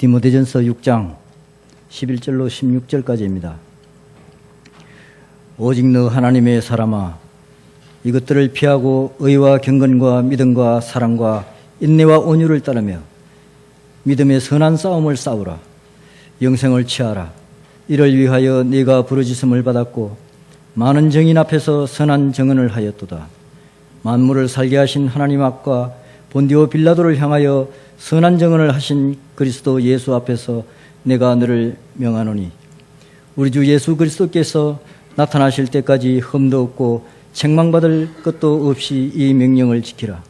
디모데전서 6장 11절로 16절까지입니다. 오직 너 하나님의 사람아, 이것들을 피하고 의와 경건과 믿음과 사랑과 인내와 온유를 따르며 믿음의 선한 싸움을 싸우라. 영생을 취하라. 이를 위하여 네가 부르짖음을 받았고 많은 정인 앞에서 선한 증언을 하였도다. 만물을 살게 하신 하나님 앞과 본디오 빌라도를 향하여 선한 증언을 하신 그리스도 예수 앞에서 내가 너를 명하노니, 우리 주 예수 그리스도께서 나타나실 때까지 흠도 없고 책망받을 것도 없이 이 명령을 지키라.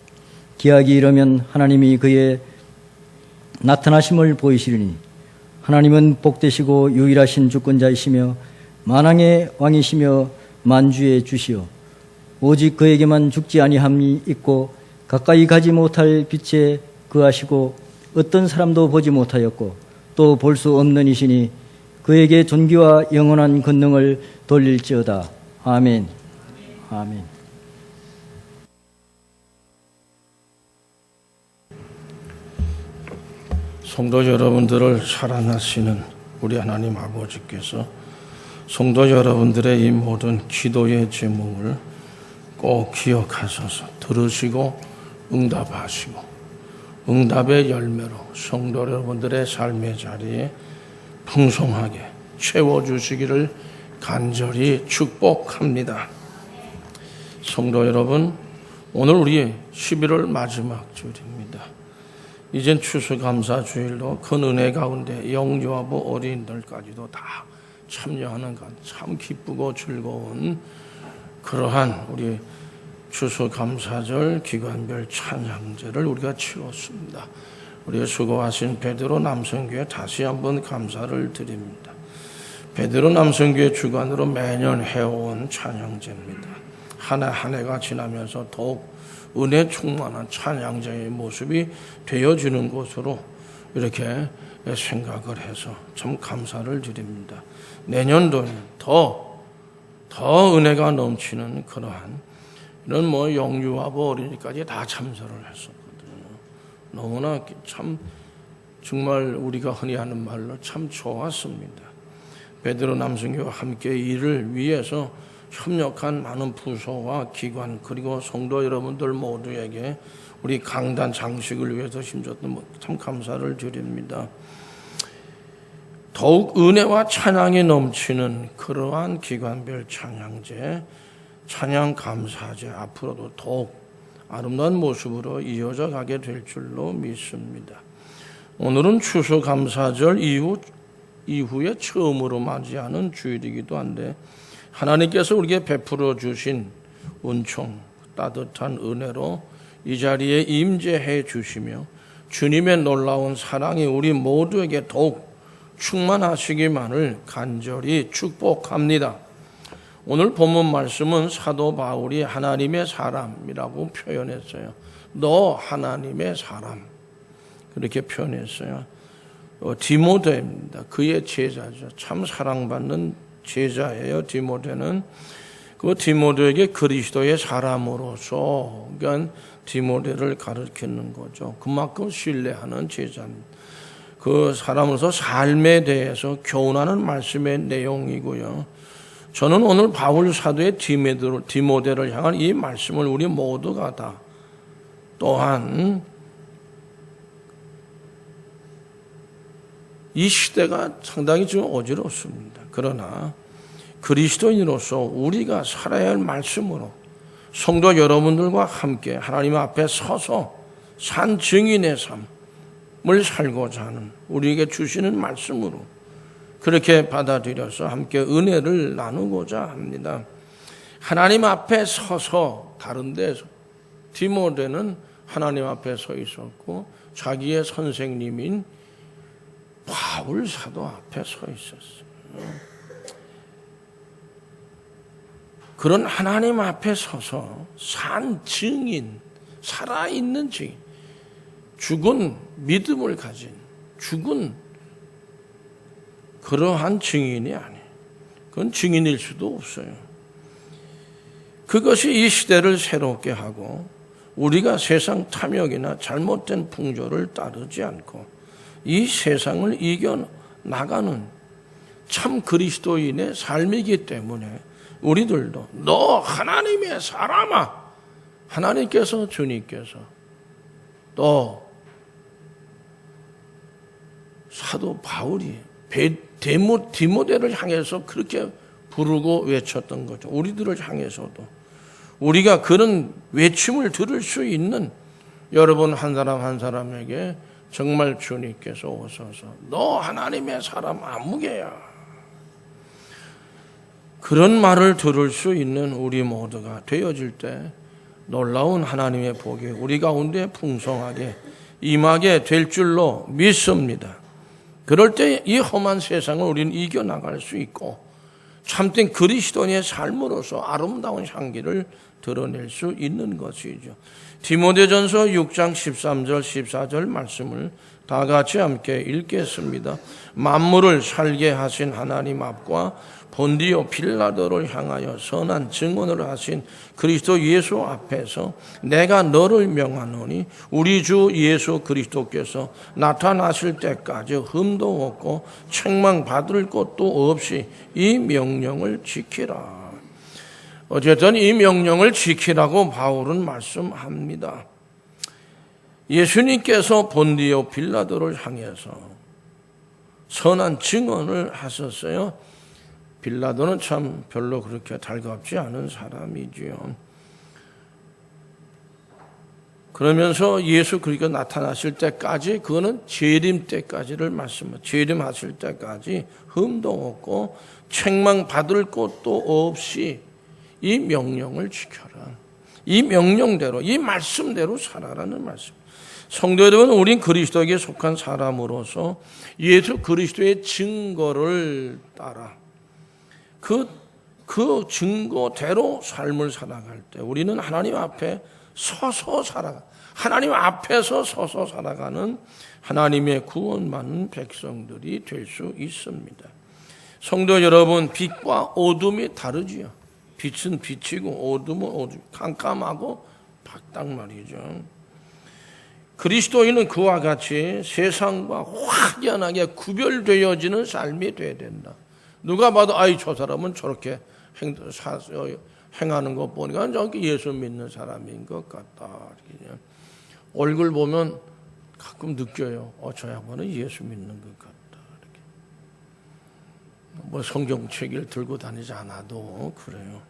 기약이 이르면 하나님이 그의 나타나심을 보이시리니, 하나님은 복되시고 유일하신 주권자이시며 만왕의 왕이시며 만주의 주시오. 오직 그에게만 죽지 아니함이 있고 가까이 가지 못할 빛에 거하시고 어떤 사람도 보지 못하였고 또 볼 수 없는 이시니 그에게 존귀와 영원한 권능을 돌릴지어다. 아멘. 아멘. 성도 여러분들을 사랑하시는 우리 하나님 아버지께서 성도 여러분들의 이 모든 기도의 제목을 꼭 기억하셔서 들으시고 응답하시고 응답의 열매로 성도 여러분들의 삶의 자리에 풍성하게 채워주시기를 간절히 축복합니다. 성도 여러분, 오늘 우리 11월 마지막 주일입니다. 이젠 추수감사주일로 큰 은혜 가운데 영유아부 어린이들까지도 다 참여하는 것, 참 기쁘고 즐거운 그러한 우리 추수감사절 기관별 찬양제를 우리가 치렀습니다. 우리 수고하신 베드로 남성교회 다시 한번 감사를 드립니다. 베드로 남성교회 주관으로 매년 해온 찬양제입니다. 한 해 한 해가 지나면서 더욱 은혜 충만한 찬양제의 모습이 되어지는 것으로 이렇게 생각을 해서 참 감사를 드립니다. 내년도는 더 은혜가 넘치는 그러한 이런 영유아부 어린이까지 다 참석을 했었거든요. 너무나 참 정말 우리가 흔히 하는 말로 참 좋았습니다. 베드로 남성교와 함께 이를 위해서 협력한 많은 부서와 기관 그리고 성도 여러분들 모두에게 우리 강단 장식을 위해서 힘줬던 참 감사를 드립니다. 더욱 은혜와 찬양이 넘치는 그러한 기관별 찬양제, 찬양 감사제 앞으로도 더욱 아름다운 모습으로 이어져 가게 될 줄로 믿습니다. 오늘은 추수감사절 이후에 처음으로 맞이하는 주일이기도 한데 하나님께서 우리에게 베풀어 주신 은총, 따뜻한 은혜로 이 자리에 임재해 주시며 주님의 놀라운 사랑이 우리 모두에게 더욱 충만하시기만을 간절히 축복합니다. 오늘 본문 말씀은 사도 바울이 하나님의 사람이라고 표현했어요. 너 하나님의 사람 그렇게 표현했어요. 디모데입니다. 그의 제자죠. 참 사랑받는 제자예요. 디모데는 그 디모데에게 그리스도의 사람으로서 그러니까 디모데를 가르치는 거죠. 그만큼 신뢰하는 제자입니다. 그 사람으로서 삶에 대해서 교훈하는 말씀의 내용이고요. 저는 오늘 바울 사도의 디모데를 향한 이 말씀을 우리 모두가 다 또한 이 시대가 상당히 좀 어지럽습니다. 그러나 그리스도인으로서 우리가 살아야 할 말씀으로 성도 여러분들과 함께 하나님 앞에 서서 산 증인의 삶을 살고자 하는 우리에게 주시는 말씀으로 그렇게 받아들여서 함께 은혜를 나누고자 합니다. 하나님 앞에 서서 다른 데서 디모데는 하나님 앞에 서 있었고 자기의 선생님인 바울 사도 앞에 서 있었어요. 그런 하나님 앞에 서서 산 증인, 살아있는 증인, 죽은 믿음을 가진 죽은 그러한 증인이 아니에요. 그건 증인일 수도 없어요. 그것이 이 시대를 새롭게 하고 우리가 세상 탐욕이나 잘못된 풍조를 따르지 않고 이 세상을 이겨 나가는 참 그리스도인의 삶이기 때문에 우리들도 너 하나님의 사람아, 하나님께서 주님께서 또 사도 바울이 디모데를 향해서 그렇게 부르고 외쳤던 거죠. 우리들을 향해서도 우리가 그런 외침을 들을 수 있는 여러분 한 사람 한 사람에게 정말 주님께서 오셔서 너 하나님의 사람 아무개야, 그런 말을 들을 수 있는 우리 모두가 되어질 때 놀라운 하나님의 복이 우리 가운데 풍성하게 임하게 될 줄로 믿습니다. 그럴 때 이 험한 세상을 우리는 이겨나갈 수 있고 참된 그리스도인의 삶으로서 아름다운 향기를 드러낼 수 있는 것이죠. 디모데전서 6장 13절 14절 말씀을 다 같이 함께 읽겠습니다. 만물을 살게 하신 하나님 앞과 본디오 빌라도를 향하여 선한 증언을 하신 그리스도 예수 앞에서 내가 너를 명하노니 우리 주 예수 그리스도께서 나타나실 때까지 흠도 없고 책망받을 것도 없이 이 명령을 지키라. 어쨌든 이 명령을 지키라고 바울은 말씀합니다. 예수님께서 본디오 빌라도를 향해서 선한 증언을 하셨어요. 빌라도는 참 별로 그렇게 달갑지 않은 사람이지요. 그러면서 예수 그리스도가 나타나실 때까지, 그거는 재림 때까지를 말씀합니다. 재림하실 때까지 흠도 없고 책망받을 것도 없이 이 명령을 지켜라. 이 명령대로, 이 말씀대로 살아라는 말씀. 성도 여러분, 우린 그리스도에게 속한 사람으로서 예수 그리스도의 증거를 따라 그 증거대로 삶을 살아갈 때 우리는 하나님 앞에 서서 하나님 앞에서 서서 살아가는 하나님의 구원받는 백성들이 될 수 있습니다. 성도 여러분, 빛과 어둠이 다르지요. 빛은 빛이고 어둠은 어둠, 깜깜하고 밝단 말이죠. 그리스도인은 그와 같이 세상과 확연하게 구별되어지는 삶이 돼야 된다. 누가 봐도 아이 저 사람은 저렇게 행하는 거 보니까 저기 예수 믿는 사람인 것 같다. 얼굴 보면 가끔 느껴요. 저 양반은 예수 믿는 것 같다. 이렇게. 뭐 성경책을 들고 다니지 않아도 그래요.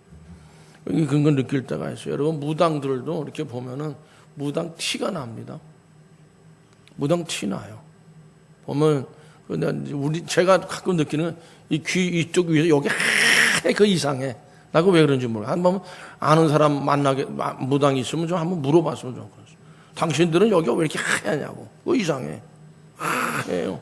그런 걸 느낄 때가 있어요. 여러분, 무당들도 이렇게 보면은 무당 티가 납니다. 무당 티 나요. 보면 제가 가끔 느끼는 이 귀 이쪽 위에 여기 그 이상해. 나그 왜 그런지 몰라. 한번 아는 사람 만나게 무당이 있으면 좀 한번 물어봤으면 좋겠어요. 당신들은 여기가 왜 이렇게 하얗냐고. 그 이상해. 하얘요.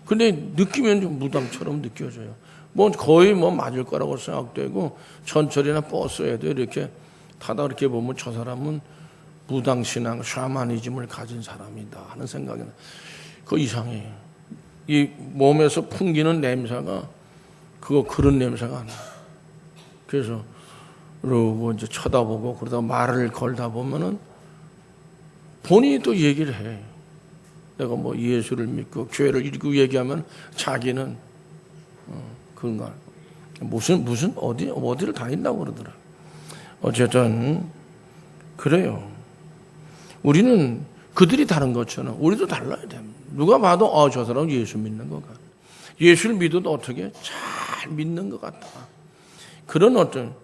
근데 느끼면 좀 무당처럼 느껴져요. 뭐 거의 뭐 맞을 거라고 생각되고 전철이나 버스에도 이렇게 타다 이렇게 보면 저 사람은 무당신앙, 샤머니즘을 가진 사람이다 하는 생각이 나요. 그거 이상해. 이 몸에서 풍기는 냄새가 그런 냄새가 안 나요. 그래서 그러고 이제 쳐다보고 그러다 말을 걸다 보면은 본인이 또 얘기를 해. 내가 뭐 예수를 믿고 교회를 읽고 얘기하면 자기는 그런가 무슨 어디를 다닌다고 그러더라. 어쨌든 그래요. 우리는 그들이 다른 것처럼 우리도 달라야 됩니다. 누가 봐도 저 사람은 예수 믿는 것 같아. 예수를 믿어도 어떻게 잘 믿는 것 같다. 그런 어떤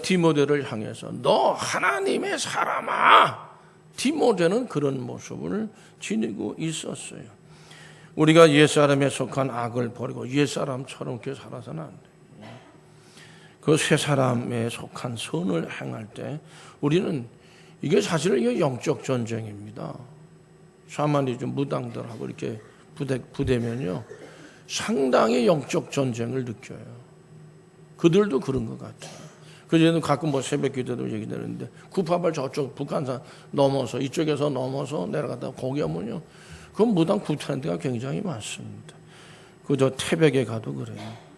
디모데를 향해서 너 하나님의 사람아. 디모데는 그런 모습을 지니고 있었어요. 우리가 옛사람에 속한 악을 버리고 옛사람처럼 이렇게 살아서는 안 돼요. 그 새사람에 속한 선을 행할 때 우리는 이게 사실은 이게 영적 전쟁입니다. 샤머니즘 무당들하고 이렇게 부대면요 상당히 영적 전쟁을 느껴요. 그들도 그런 것 같아요. 그전에는 가끔 뭐 새벽 기도도 얘기 되는데 구파발 저쪽 북한산 넘어서 이쪽에서 넘어서 내려가다 거기 하면요 그건 무당 구타는 데가 굉장히 많습니다. 그저 태백에 가도 그래요.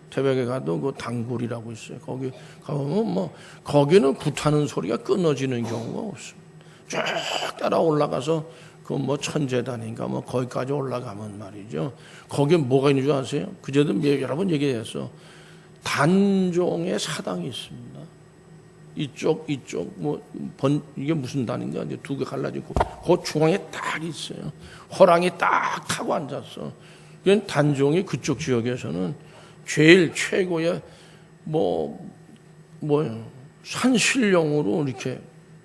태백에 가도 그 당굴이라고 있어요. 거기 가보면 뭐 거기는 구타는 소리가 끊어지는 경우가 없습니다. 쭉 따라 올라가서 그 뭐 천재단인가 뭐 거기까지 올라가면 말이죠. 거기에 뭐가 있는 줄 아세요? 그제도 여러 번 얘기했어. 단종의 사당이 있습니다. 이쪽 이게 무슨 단인가 이제 두 개 갈라지고 그 중앙에 딱 있어요. 호랑이 딱 타고 앉았어. 그건 단종이 그쪽 지역에서는 제일 최고의 산신령으로 이렇게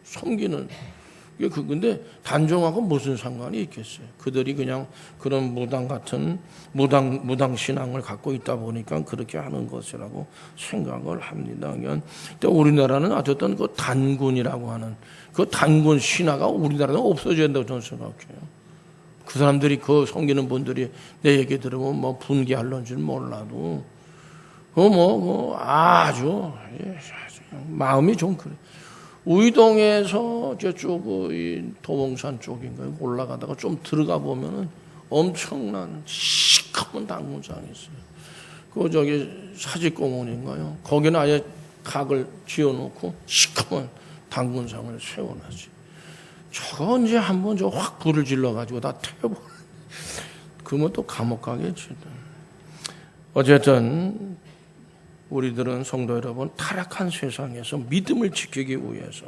섬기는 게 근데 단종하고 무슨 상관이 있겠어요? 그들이 그냥 그런 무당 같은 무당 신앙을 갖고 있다 보니까 그렇게 하는 것이라고 생각을 합니다. 근데 우리나라는 어쨌든 그 단군이라고 하는 그 단군 신화가 우리나라는 없어져야 된다고 저는 생각해요. 그 사람들이 그 섬기는 분들이 내 얘기 들으면 뭐 분개할런지 몰라도 아주 마음이 좀 그래. 우이동에서 저쪽 도봉산 쪽인가요? 올라가다가 좀 들어가 보면은 엄청난 시커먼 당군상이 있어요. 그 저기 사직공원인가요? 거기는 아예 각을 지어놓고 시커먼 당군상을 세워놨지. 저거 언제 한번 저 확 불을 질러가지고 다 태워버려. 그러면 또 감옥 가겠지. 어쨌든 우리들은 성도 여러분 타락한 세상에서 믿음을 지키기 위해서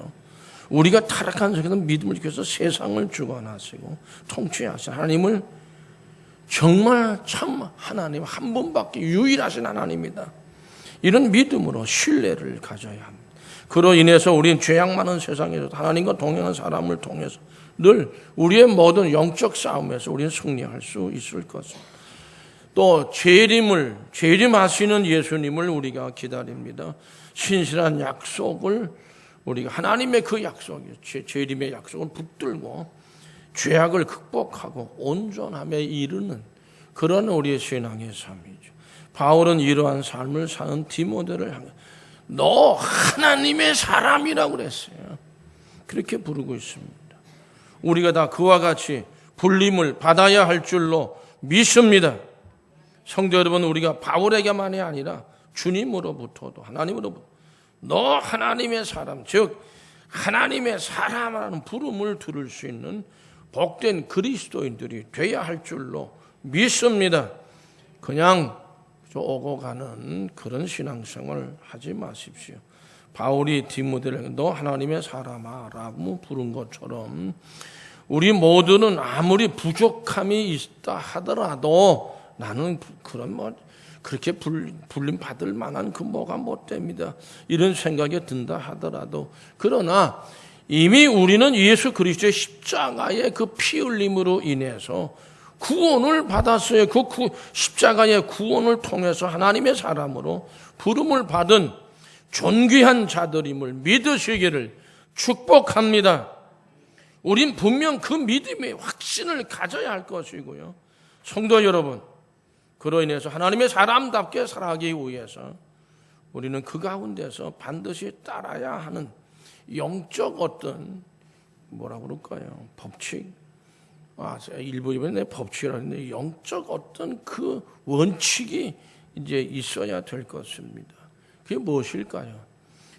우리가 타락한 세상에서 믿음을 지켜서 세상을 주관하시고 통치하신 하나님을 정말 참 하나님 한 분밖에 유일하신 하나님이다. 이런 믿음으로 신뢰를 가져야 합니다. 그로 인해서 우리는 죄악 많은 세상에서 하나님과 동행한 사람을 통해서 늘 우리의 모든 영적 싸움에서 우리는 승리할 수 있을 것입니다. 또 재림하시는 예수님을 우리가 기다립니다. 신실한 약속을 우리가 하나님의 그 약속이요 재림의 약속을 붙들고 죄악을 극복하고 온전함에 이르는 그런 우리의 신앙의 삶이죠. 바울은 이러한 삶을 사는 디모데를 향해 너 하나님의 사람이라고 그랬어요. 그렇게 부르고 있습니다. 우리가 다 그와 같이 불림을 받아야 할 줄로 믿습니다. 성도 여러분, 우리가 바울에게만이 아니라 주님으로부터도 하나님으로부터 너 하나님의 사람, 즉 하나님의 사람이라는 부름을 들을 수 있는 복된 그리스도인들이 돼야 할 줄로 믿습니다. 그냥 오고 가는 그런 신앙생활을 하지 마십시오. 바울이 디모데를 너 하나님의 사람아 라고 부른 것처럼 우리 모두는 아무리 부족함이 있다 하더라도 나는 그런 그렇게 불림 받을 만한 그 뭐가 못 됩니다. 이런 생각이 든다 하더라도 그러나 이미 우리는 예수 그리스도의 십자가의 그 피 흘림으로 인해서 구원을 받았어요. 그 십자가의 구원을 통해서 하나님의 사람으로 부름을 받은 존귀한 자들임을 믿으시기를 축복합니다. 우린 분명 그 믿음의 확신을 가져야 할 것이고요. 성도 여러분, 그로 인해서 하나님의 사람답게 살아가기 위해서 우리는 그 가운데서 반드시 따라야 하는 영적 어떤 뭐라고 그럴까요? 법칙. 일부 이번에 법칙이라 했는데 영적 어떤 그 원칙이 이제 있어야 될 것입니다. 그게 무엇일까요?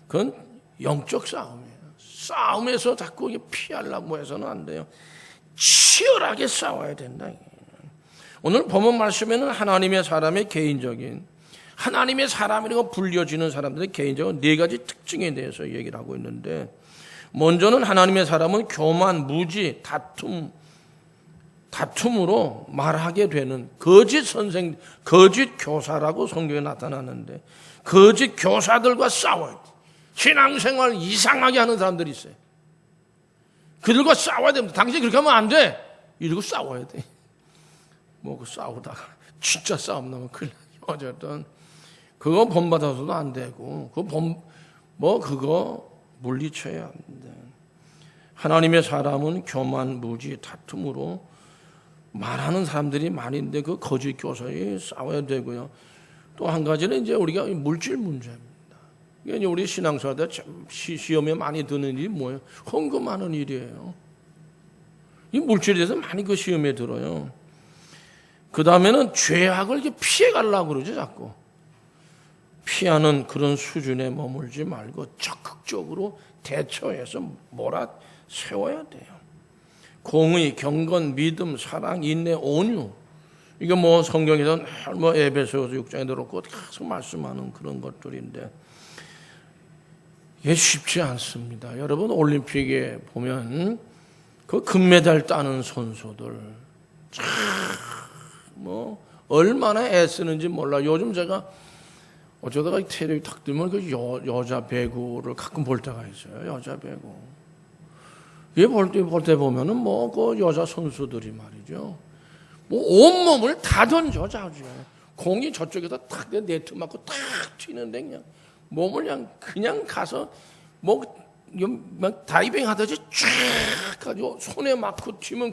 그건 영적 싸움이에요. 싸움에서 자꾸 피하려고 해서는 안 돼요. 치열하게 싸워야 된다. 오늘 본문 말씀에는 하나님의 사람의 개인적인 하나님의 사람이라고 불려지는 사람들의 개인적인 네 가지 특징에 대해서 얘기를 하고 있는데 먼저는 하나님의 사람은 교만, 무지, 다툼으로 말하게 되는 거짓 선생, 거짓 교사라고 성경에 나타나는데 거짓 교사들과 싸워야 돼. 신앙생활 이상하게 하는 사람들이 있어요. 그들과 싸워야 됩니다. 당신이 그렇게 하면 안 돼. 이러고 싸워야 돼. 그 싸우다가 진짜 싸움 나면 큰일 나요. 어쨌든 그거 본받아서도 안 되고 그거 물리쳐야 합니다. 하나님의 사람은 교만, 무지, 다툼으로 말하는 사람들이 많이 있는데 그 거짓 교사에 싸워야 되고요. 또 한 가지는 이제 우리가 물질 문제입니다. 이게 우리 신앙생활 때 시험에 많이 드는 일이 뭐예요? 헌금하는 일이에요. 이 물질에 대해서 많이 그 시험에 들어요. 그 다음에는 죄악을 이렇게 피해가려고 그러죠, 자꾸. 피하는 그런 수준에 머물지 말고 적극적으로 대처해서 몰아세워야 돼요. 공의, 경건, 믿음, 사랑, 인내, 온유. 이게 뭐 성경에서 뭐 에베소서 6장에 들었고 계속 말씀하는 그런 것들인데 이게 쉽지 않습니다. 여러분 올림픽에 보면 그 금메달 따는 선수들 참 뭐 얼마나 애쓰는지 몰라. 요즘 제가 어쩌다가 텔레비 탁 뜨면 그 여자 배구를 가끔 볼 때가 있어요. 여자 배구. 이게 볼 때 보면은 뭐 그 여자 선수들이 말이죠. 뭐 온몸을 다 던져 자주. 공이 저쪽에서 탁 네트 맞고 탁 튀는데 그냥 몸을 그냥 가서 뭐 다이빙 하듯이 쫙 가지고 손에 맞고 튀면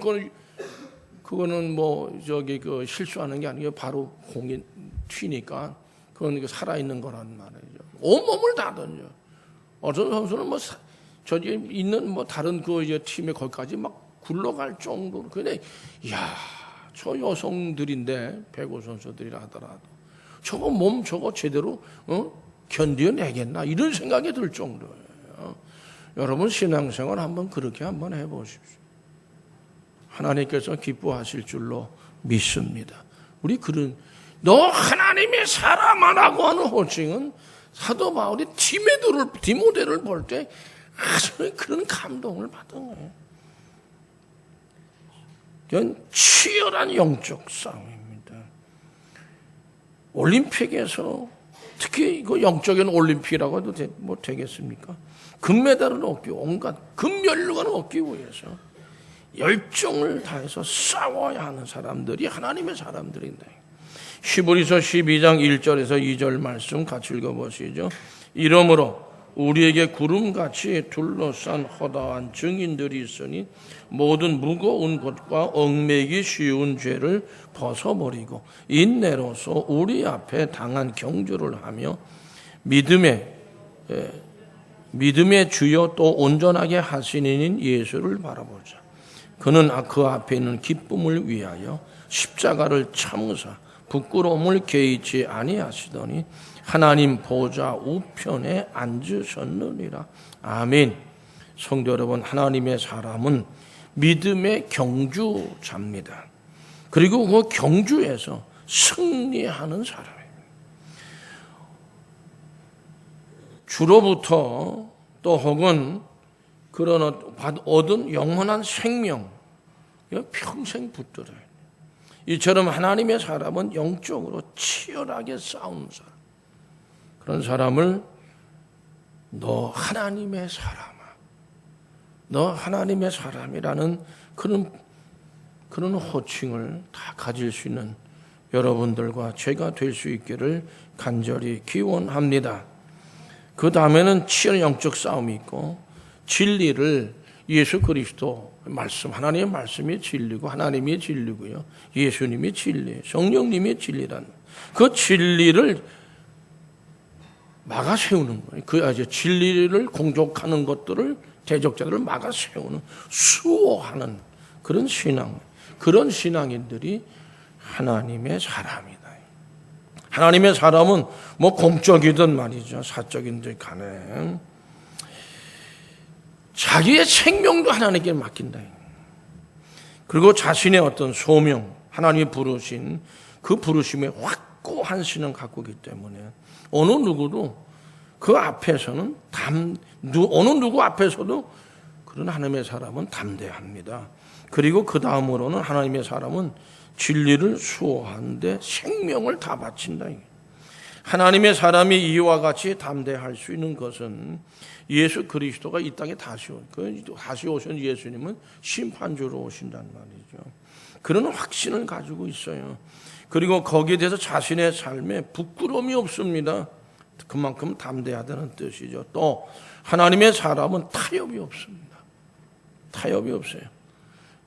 그거는 뭐 그 실수하는 게 아니고 바로 공이 튀니까 그건 살아있는 거란 말이죠. 온몸을 다 던져. 어떤 선수는 뭐 저기 있는 뭐 다른 그 이제 팀의 거기까지 막 굴러갈 정도로 근데 이야 저 여성들인데 배구 선수들이라 하더라도 저거 몸 저거 제대로 견뎌내겠나 이런 생각이 들 정도예요. 여러분 신앙생활 한번 그렇게 한번 해보십시오. 하나님께서 기뻐하실 줄로 믿습니다. 우리 너 하나님의 사람아라고 하는 호칭은 사도 바울이 디모데를 볼 때 아주 그런 감동을 받은 거예요. 이건 치열한 영적 싸움입니다. 올림픽에서 특히 이거 영적인 올림픽이라고 해도 뭐 되겠습니까? 금메달을 얻기 온갖 금면류관을 얻기 위해서 열정을 다해서 싸워야 하는 사람들이 하나님의 사람들인데 히브리서 12장 1절에서 2절 말씀 같이 읽어보시죠. 이러므로 우리에게 구름같이 둘러싼 허다한 증인들이 있으니 모든 무거운 것과 얽매이기 쉬운 죄를 벗어버리고 인내로서 우리 앞에 당한 경주를 하며 믿음의 주여 또 온전하게 하시는 예수를 바라보자. 그는 그 앞에 있는 기쁨을 위하여 십자가를 참으사 부끄러움을 개의치 아니하시더니 하나님 보좌 우편에 앉으셨느니라. 아멘. 성도 여러분, 하나님의 사람은 믿음의 경주자입니다. 그리고 그 경주에서 승리하는 사람입니다. 주로부터 또 혹은 그런 얻은 영원한 생명, 평생 붙들어야 돼요. 이처럼 하나님의 사람은 영적으로 치열하게 싸우는 사람. 그런 사람을 너 하나님의 사람아, 너 하나님의 사람이라는 그런 호칭을 다 가질 수 있는 여러분들과 제가 될 수 있기를 간절히 기원합니다. 그 다음에는 치열한 영적 싸움이 있고 진리를 예수 그리스도 말씀, 하나님의 말씀이 진리고 하나님이 진리고요. 예수님이 진리, 성령님이 진리란 그 진리를 막아 세우는 거예요. 그 진리를 공족하는 것들을 대적자들을 막아 세우는 수호하는 그런 신앙, 그런 신앙인들이 하나님의 사람이다. 하나님의 사람은 뭐 공적이든 말이죠, 사적인지 간에 자기의 생명도 하나님께 맡긴다. 그리고 자신의 어떤 소명, 하나님이 부르신 그 부르심에 확고한 신을 갖고 있기 때문에 어느 누구도 그 앞에서는 어느 누구 앞에서도 그런 하나님의 사람은 담대합니다. 그리고 그 다음으로는 하나님의 사람은 진리를 수호하는데 생명을 다 바친다. 하나님의 사람이 이와 같이 담대할 수 있는 것은 예수 그리스도가 이 땅에 다시 오신 예수님은 심판주로 오신단 말이죠. 그런 확신을 가지고 있어요. 그리고 거기에 대해서 자신의 삶에 부끄러움이 없습니다. 그만큼 담대하다는 뜻이죠. 또 하나님의 사람은 타협이 없습니다. 타협이 없어요.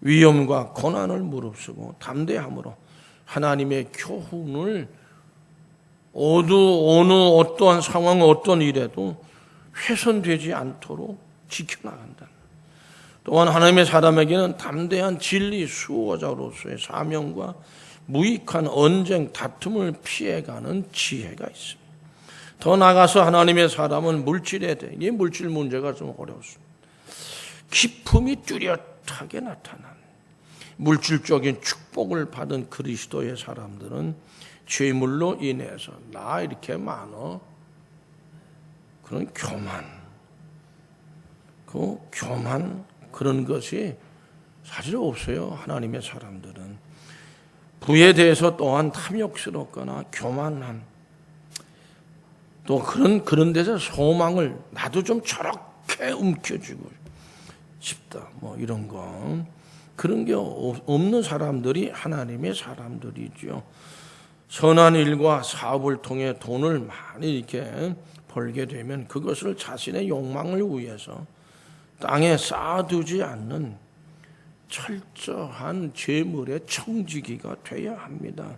위험과 고난을 무릅쓰고 담대함으로 하나님의 교훈을 어떠한 상황, 어떤 일에도 훼손되지 않도록 지켜나간다. 또한 하나님의 사람에게는 담대한 진리 수호자로서의 사명과 무익한 언쟁, 다툼을 피해가는 지혜가 있습니다. 더 나아가서 하나님의 사람은 물질에 대해, 이 물질 문제가 좀 어렵습니다. 기품이 뚜렷하게 나타난 물질적인 축복을 받은 그리스도의 사람들은 죄물로 인해서 나 이렇게 많어 그런 교만, 그 교만 그런 것이 사실 없어요. 하나님의 사람들은 부에 대해서 또한 탐욕스럽거나 교만한 또 그런 데서 소망을 나도 좀 저렇게 움켜쥐고 싶다. 뭐 이런 거 그런 게 없는 사람들이 하나님의 사람들이죠. 선한 일과 사업을 통해 돈을 많이 이렇게 벌게 되면 그것을 자신의 욕망을 위해서 땅에 쌓아두지 않는 철저한 재물의 청지기가 되어야 합니다.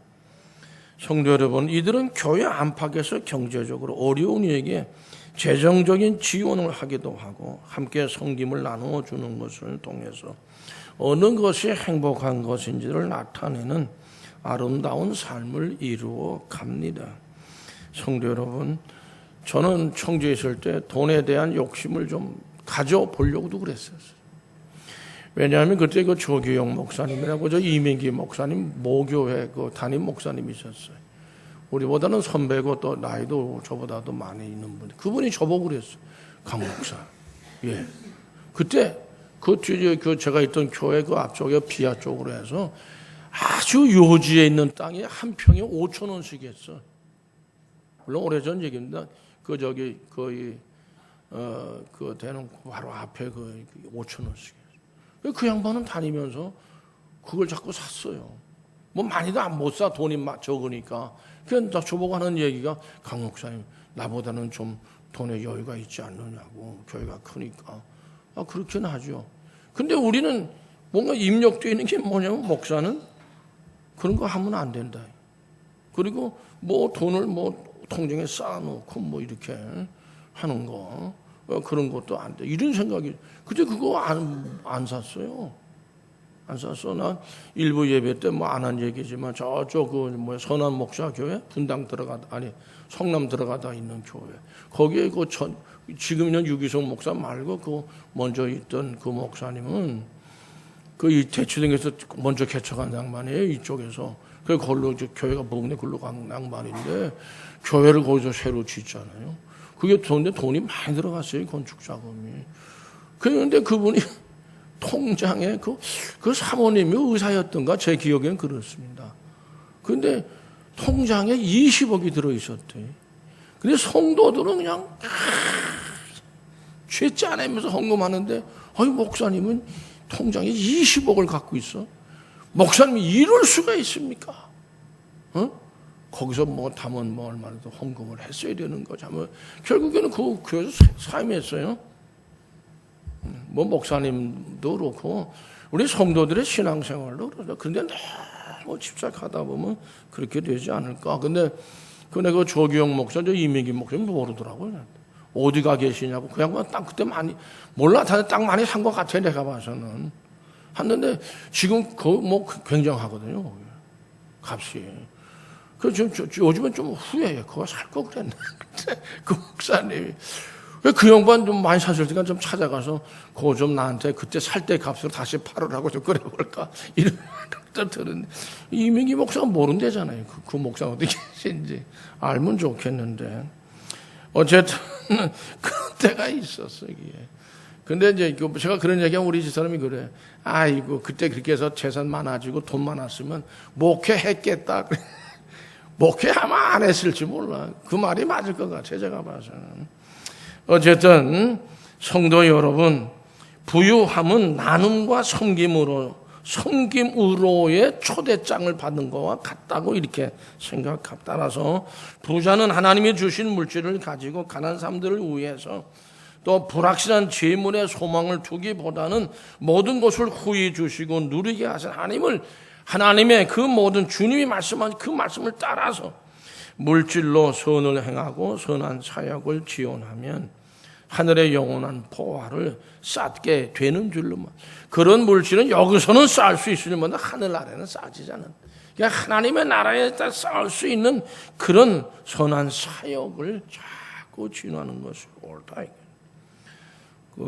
성도 여러분, 이들은 교회 안팎에서 경제적으로 어려운 이에게 재정적인 지원을 하기도 하고 함께 섬김을 나누어 주는 것을 통해서 어느 것이 행복한 것인지를 나타내는 아름다운 삶을 이루어 갑니다. 성도 여러분, 저는 청주에 있을 때 돈에 대한 욕심을 좀 가져보려고도 그랬어요. 왜냐하면 그때 그 조규영 목사님이라고 저 이민기 목사님 모교회 그 담임 목사님이셨어요. 우리보다는 선배고 또 나이도 저보다도 많이 있는 분. 그분이 저보고 그랬어요. 강 목사. 예. 그때 그 제가 있던 교회 그 앞쪽에 비아 쪽으로 해서 아주 요지에 있는 땅에 한 평에 5천 원씩 했어. 물론 오래전 얘기입니다. 그 대는 바로 앞에 그 5천 원씩. 그 양반은 다니면서 그걸 자꾸 샀어요. 뭐 많이도 못 사, 돈이 적으니까. 그래서 저보고 하는 얘기가 강 목사님 나보다는 좀 돈에 여유가 있지 않느냐고. 교회가 크니까. 그렇긴 하죠. 근데 우리는 뭔가 입력되어 있는 게 뭐냐면 목사는 그런 거 하면 안 된다. 그리고 뭐 돈을 뭐 통장에 쌓아놓고 뭐 이렇게 하는 거. 그런 것도 안 돼. 이런 생각이. 그때 그거 안 샀어요. 안 샀어. 난 일부 예배 때 뭐 안 한 얘기지만 저쪽 선한 목사 교회 분당 성남 들어가다 있는 교회. 거기에 지금 있는 유기성 목사 말고 그 먼저 있던 그 목사님은 그 대치동에서 먼저 개척한 양반이에요. 이쪽에서. 그 걸로 교회가 부흥대 걸로 간 양반인데 교회를 거기서 새로 짓잖아요. 그게 돈이 많이 들어갔어요. 건축 작업이. 그런데 그분이 통장에 그 사모님이 의사였던가 제 기억엔 그렇습니다. 그런데 통장에 20억이 들어있었대. 근데 성도들은 그냥 죄 짜내면서 헌금하는데 목사님은 통장에 20억을 갖고 있어. 목사님이 이럴 수가 있습니까? 거기서 뭐 담은 뭐 얼마나 더 헌금을 했어야 되는 거지. 결국에는 그 교회에서 사임했어요. 뭐 목사님도 그렇고 우리 성도들의 신앙생활도 그렇다. 그런데 너무 집착하다 보면 그렇게 되지 않을까. 근데 그 조규영 목사, 저 이민기 목사님 모르더라고요. 어디가 계시냐고. 그 양반 땅 그때 많이 몰라. 땅 많이 산 것 같아 내가 봐서는. 했는데 지금 뭐 굉장하거든요. 값이. 그래서 요즘은 좀 후회해. 그거 살 거 그랬는데. 그 목사님이. 그 양반 좀 많이 사실 때가 좀 찾아가서 그거 좀 나한테 그때 살 때 값으로 다시 팔으라고 좀 그래볼까. 이런 것도 들었는데. 이민기 목사가 모른대잖아요. 그 목사가 어디 계신지. 알면 좋겠는데. 어쨌든 그런 때가 있었어, 이게. 근데 이제 제가 그런 얘기하면 우리 집사람이 그래. 아이고, 그때 그렇게 해서 재산 많아지고 돈 많았으면 목회했겠다. 목회 아마 안 했을지 몰라. 그 말이 맞을 것 같아요, 제가 봐서는. 어쨌든, 성도 여러분, 부유함은 나눔과 섬김으로의 초대장을 받는 것과 같다고 이렇게 생각합니다. 따라서 부자는 하나님이 주신 물질을 가지고 가난한 사람들을 위해서 또 불확실한 재물에 소망을 두기보다는 모든 것을 후히 주시고 누리게 하신 하나님의 그 모든 주님이 말씀한 그 말씀을 따라서 물질로 선을 행하고 선한 사역을 지원하면 하늘의 영원한 보화를 쌓게 되는 줄로만. 그런 물질은 여기서는 쌓을 수 있으면 하늘 아래는 쌓이지 않는. 그러니까 하나님의 나라에 쌓을 수 있는 그런 선한 사역을 자꾸 지원하는 것이 옳다.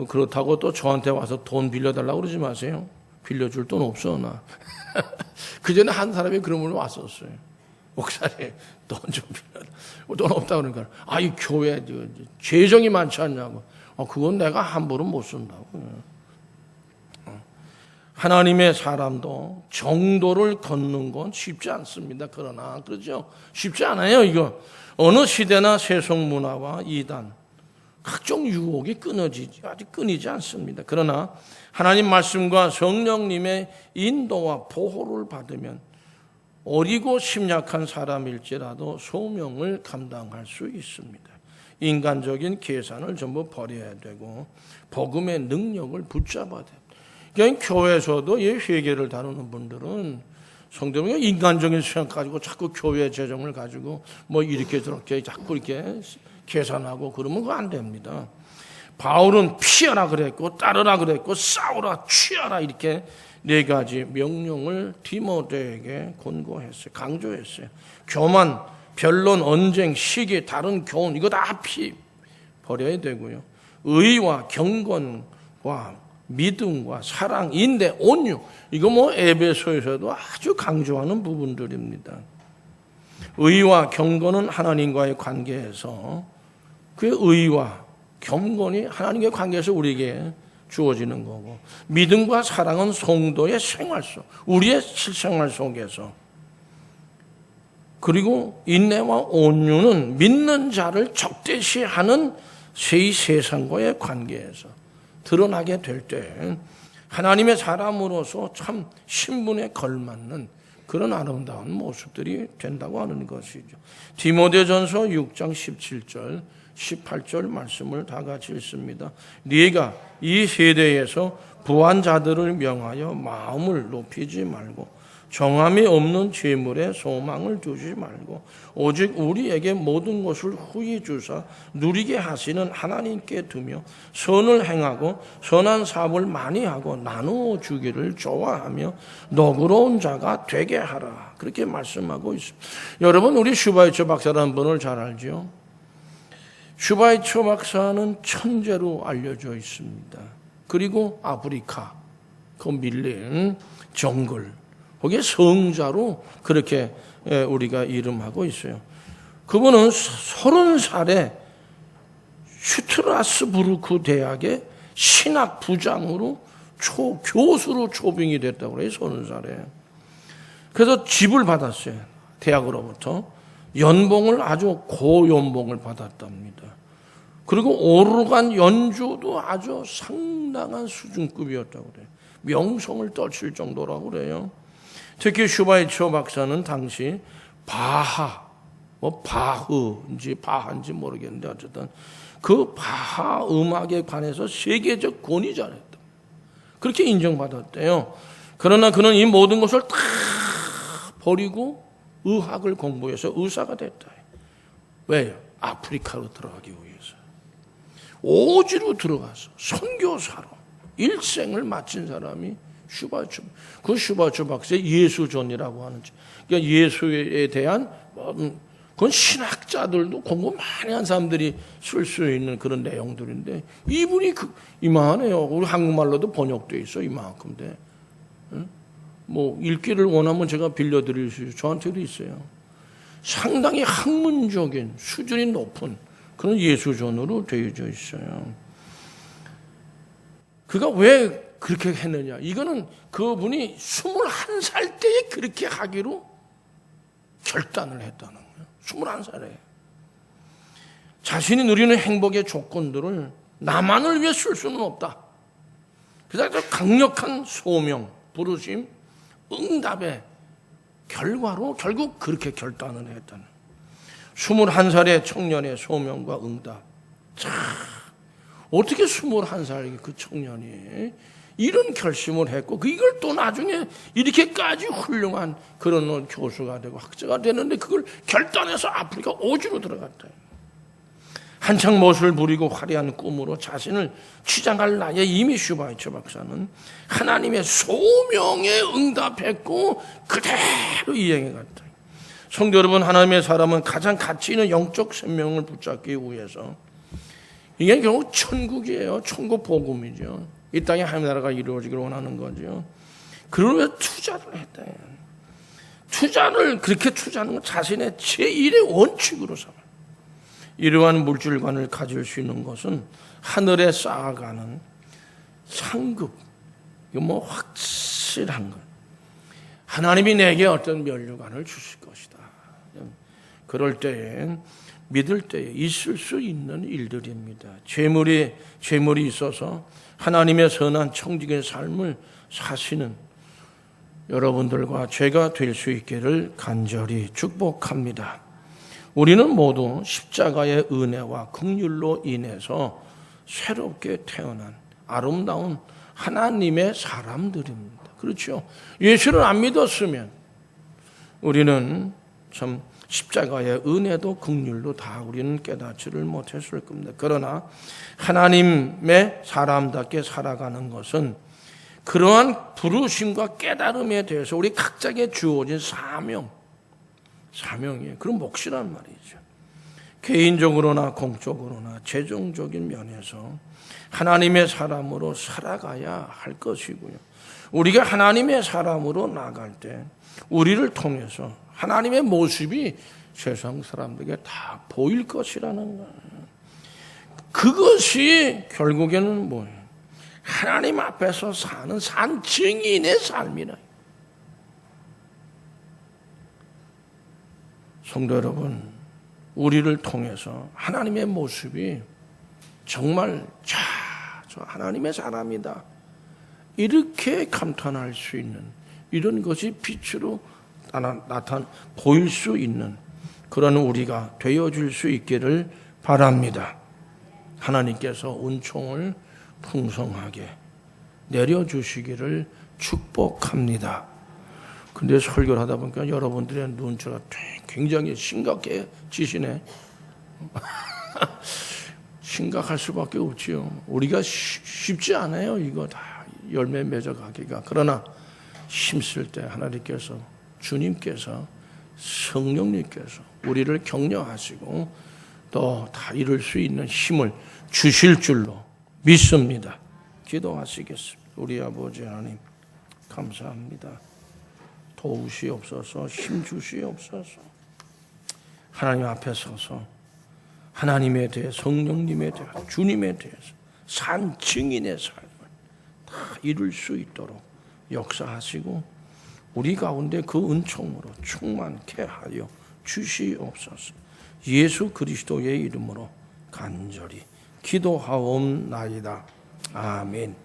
그렇다고 또 저한테 와서 돈 빌려달라고 그러지 마세요. 빌려줄 돈 없어 나. 그 전에 한 사람이 그런 분이 왔었어요. 목사님 돈 좀 빌려달라. 돈 없다 그러니까 이 교회 재정이 많지 않냐고. 그건 내가 함부로 못 쓴다고. 하나님의 사람도 정도를 걷는 건 쉽지 않습니다. 그러나 그렇죠. 쉽지 않아요. 이거 어느 시대나 세속 문화와 이단 각종 유혹이 아직 끊이지 않습니다. 그러나 하나님 말씀과 성령님의 인도와 보호를 받으면 어리고 심약한 사람일지라도 소명을 감당할 수 있습니다. 인간적인 계산을 전부 버려야 되고 복음의 능력을 붙잡아야 돼요. 그러니까 교회에서도 이 회계를 다루는 분들은 성도님이 인간적인 수양 가지고 자꾸 교회 재정을 가지고 뭐 이렇게 저렇게 자꾸 이렇게 계산하고 그러면 그거 안 됩니다. 바울은 피하라 그랬고 따르라 그랬고 싸우라 취하라 이렇게 4가지 명령을 디모데에게 권고했어요. 강조했어요. 교만, 변론, 언쟁, 시기, 다른 교훈 이거 다 버려야 되고요. 의와 경건과 믿음과 사랑, 인내, 온유 이거 뭐 에베소에서도 아주 강조하는 부분들입니다. 의와 경건은 하나님과의 관계에서 그 의와 경건이 하나님과의 관계에서 우리에게 주어지는 거고 믿음과 사랑은 성도의 생활 속 우리의 실생활 속에서 그리고 인내와 온유는 믿는 자를 적대시하는 이 세상과의 관계에서 드러나게 될 때 하나님의 사람으로서 참 신분에 걸맞는 그런 아름다운 모습들이 된다고 하는 것이죠. 디모데전서 6장 17절 18절 말씀을 다 같이 읽습니다. 네가 이 세대에서 부한 자들을 명하여 마음을 높이지 말고 정함이 없는 재물에 소망을 두지 말고 오직 우리에게 모든 것을 후히 주사 누리게 하시는 하나님께 두며 선을 행하고 선한 사업을 많이 하고 나누어 주기를 좋아하며 너그러운 자가 되게 하라. 그렇게 말씀하고 있습니다. 여러분 우리 슈바이처 박사라는 분을 잘 알죠? 슈바이처 박사는 천재로 알려져 있습니다. 그리고 아프리카 그 밀린 정글 거기에 성자로 그렇게 우리가 이름하고 있어요. 그분은 30살에 슈트라스부르크 대학의 신학 부장으로 교수로 초빙이 됐다고 그래요. 30살에. 그래서 집을 받았어요. 대학으로부터. 연봉을 아주 고연봉을 받았답니다. 그리고 오르간 연주도 아주 상당한 수준급이었다고 그래요. 명성을 떨칠 정도라고 그래요. 특히 슈바이처 박사는 당시 바흐인지 바하인지 모르겠는데 어쨌든 그 바하 음악에 관해서 세계적 권위자였다. 그렇게 인정받았대요. 그러나 그는 이 모든 것을 다 버리고 의학을 공부해서 의사가 됐다. 왜요? 아프리카로 들어가기 위해서. 오지로 들어가서 선교사로 일생을 마친 사람이 슈바이처. 그 슈바이처 박사의 예수전이라고 하는, 그러니까 예수에 대한 그건 신학자들도 공부 많이 한 사람들이 쓸 수 있는 그런 내용들인데 이분이 이만해요. 우리 한국말로도 번역돼 있어 이만큼인데. 뭐 읽기를 원하면 제가 빌려드릴 수 있어요. 저한테도 있어요. 상당히 학문적인 수준이 높은 그런 예수전으로 되어져 있어요. 그가 왜 그렇게 했느냐? 이거는 그분이 21살 때에 그렇게 하기로 결단을 했다는 거예요. 21살에. 자신이 누리는 행복의 조건들을 나만을 위해 쓸 수는 없다. 그래서 강력한 소명, 부르심, 응답의 결과로 결국 그렇게 결단을 했다는 21살의 청년의 소명과 응답. 참 어떻게 21살 그 청년이 이런 결심을 했고 이걸 또 나중에 이렇게까지 훌륭한 그런 교수가 되고 학자가 되는데 그걸 결단해서 아프리카 오지로 들어갔다. 한창 멋을 부리고 화려한 꿈으로 자신을 치장할 나이에 이미 슈바이처 박사는 하나님의 소명에 응답했고 그대로 이행해 갔다. 성도 여러분, 하나님의 사람은 가장 가치 있는 영적 생명을 붙잡기 위해서 이게 결국 천국이에요. 천국 복음이죠. 이 땅에 하나님의 나라가 이루어지기를 원하는 거죠. 그걸 왜 투자를 했다. 투자를 그렇게 투자하는 건 자신의 제1의 원칙으로 삼아요. 이러한 물질관을 가질 수 있는 것은 하늘에 쌓아가는 상급, 이거 뭐 확실한 것. 하나님이 내게 어떤 면류관을 주실 것이다. 그럴 때에 믿을 때에 있을 수 있는 일들입니다. 재물이 있어서 하나님의 선한 청지기의 삶을 사시는 여러분들과 제가 될 수 있기를 간절히 축복합니다. 우리는 모두 십자가의 은혜와 긍휼로 인해서 새롭게 태어난 아름다운 하나님의 사람들입니다. 그렇죠? 예수를 안 믿었으면 우리는 참 십자가의 은혜도 긍휼도 다 우리는 깨닫지를 못했을 겁니다. 그러나 하나님의 사람답게 살아가는 것은 그러한 부르심과 깨달음에 대해서 우리 각자에게 주어진 사명이에요. 그런 몫이란 말이죠. 개인적으로나 공적으로나 재정적인 면에서 하나님의 사람으로 살아가야 할 것이고요. 우리가 하나님의 사람으로 나갈 때 우리를 통해서 하나님의 모습이 세상 사람들에게 다 보일 것이라는 거예요. 그것이 결국에는 뭐예요? 하나님 앞에서 사는 산 증인의 삶이라. 성도 여러분, 우리를 통해서 하나님의 모습이 정말 저 하나님의 사람이다. 이렇게 감탄할 수 있는 이런 것이 빛으로 보일 수 있는 그런 우리가 되어줄 수 있기를 바랍니다. 하나님께서 은총을 풍성하게 내려주시기를 축복합니다. 근데 설교를 하다 보니까 여러분들의 눈치가 굉장히 심각해지시네. 심각할 수밖에 없지요. 우리가 쉽지 않아요. 이거 다 열매 맺어가기가. 그러나 힘쓸 때 하나님께서 주님께서 성령님께서 우리를 격려하시고 또 다 이룰 수 있는 힘을 주실 줄로 믿습니다. 기도하시겠습니다. 우리 아버지 하나님 감사합니다. 도우시옵소서, 힘 주시옵소서. 하나님 앞에 서서 하나님에 대해 성령님에 대해 주님에 대해서 산 증인의 삶을 다 이룰 수 있도록 역사하시고 우리 가운데 그 은총으로 충만케 하여 주시옵소서. 예수 그리스도의 이름으로 간절히 기도하옵나이다. 아멘.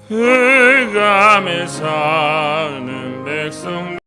흑암에 사는 백성